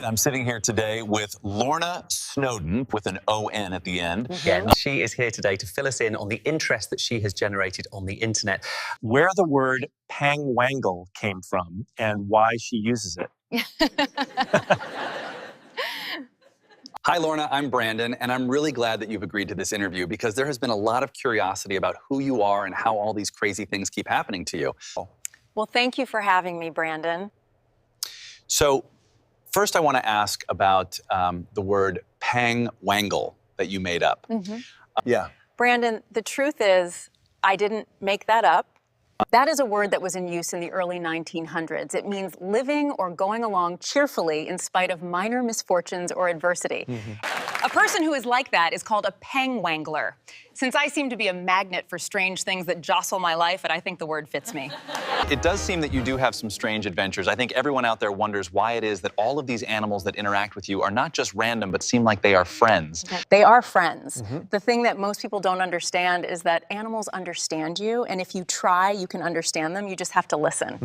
I'm sitting here today with Lorna Snowdon, with an O-N at the end. Yeah, she is here today to fill us in on the interest that she has generated on the internet. Where the word pangwangle came from and why she uses it. Hi, Lorna. I'm Brandon, and I'm really glad that you've agreed to this interview because there has been a lot of curiosity about who you are and how all these crazy things keep happening to you. Well, thank you for having me, Brandon. So, first I want to ask about the word pangwangle that you made up. Yeah. Brandon, the truth is, I didn't make that up. That is a word that was in use in the early 1900s. It means living or going along cheerfully in spite of minor misfortunes or adversity. A person who is like that is called a pangwangler. Since I seem to be a magnet for strange things that jostle my life, and I think the word fits me. It does seem that you do have some strange adventures. I think everyone out there wonders why it is that all of these animals that interact with you are not just random, but seem like they are friends. They are friends. The thing that most people don't understand is that animals understand you, and if you try, you can understand them. You just have to listen.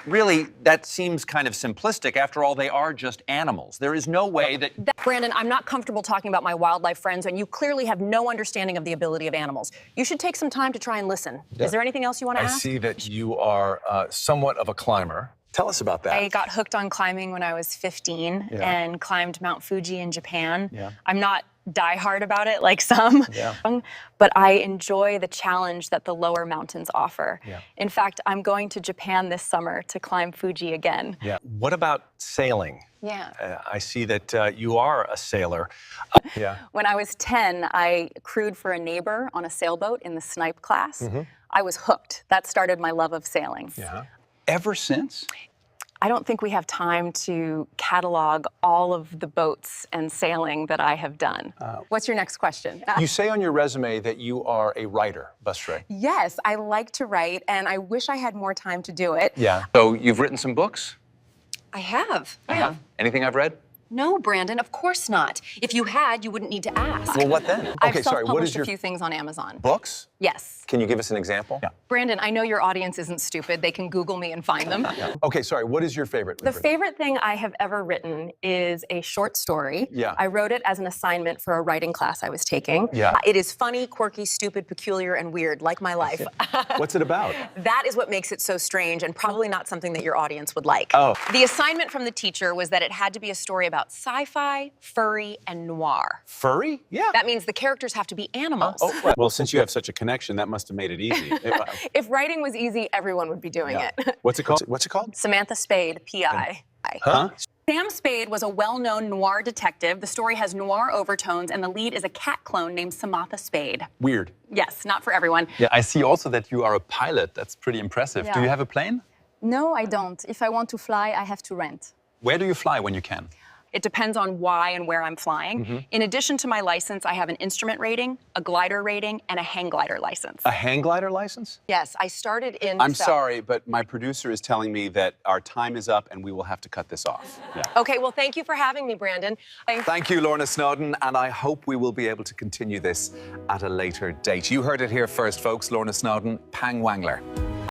Really, that seems kind of simplistic. After all, they are just animals. There is no way that... Brandon, I'm not comfortable talking about my wildlife friends, and you clearly have no understanding of the ability of animals. You should take some time to try and listen. Is there anything else you want to ask? I see that you are somewhat of a climber. Tell us about that. I got hooked on climbing when I was 15 and climbed Mount Fuji in Japan. I'm not diehard about it like some, but I enjoy the challenge that the lower mountains offer. In fact, I'm going to Japan this summer to climb Fuji again. What about sailing? I see that you are a sailor. When I was 10, I crewed for a neighbor on a sailboat in the snipe class. I was hooked. That started my love of sailing. Ever since? I don't think we have time to catalog all of the boats and sailing that I have done. What's your next question? You say on your resume that you are a writer, Busray. Yes, I like to write, and I wish I had more time to do it. So you've written some books? I have. Anything I've read? No, Brandon, of course not. If you had, you wouldn't need to ask. Well, what then? I've Okay, sorry, what is self-published your... a few things on Amazon. Books? Yes. Can you give us an example? Brandon, I know your audience isn't stupid. They can Google me and find them. Okay, sorry, what is your favorite? The favorite thing I have ever written is a short story. I wrote it as an assignment for a writing class I was taking. It is funny, quirky, stupid, peculiar, and weird, like my life. What's it about? That is what makes it so strange and probably not something that your audience would like. The assignment from the teacher was that it had to be a story about sci-fi, furry, and noir. Furry? That means the characters have to be animals. Well, since you have such a connection, that must have made it easy. If writing was easy, everyone would be doing it. What's it called? What's it called? Samantha Spade, P.I. Sam Spade was a well-known noir detective. The story has noir overtones, and the lead is a cat clone named Samantha Spade. Weird. Yes, not for everyone. I see also that you are a pilot. That's pretty impressive. Do you have a plane? No, I don't. If I want to fly, I have to rent. Where do you fly when you can? It depends on why and where I'm flying. In addition to my license, I have an instrument rating, a glider rating, and a hang glider license. A hang glider license? Yes, I started in... I'm sorry, but my producer is telling me that our time is up and we will have to cut this off. Okay, well, thank you for having me, Brandon. Thank you, Lorna Snowdon, and I hope we will be able to continue this at a later date. You heard it here first, folks. Lorna Snowdon, pangwangler.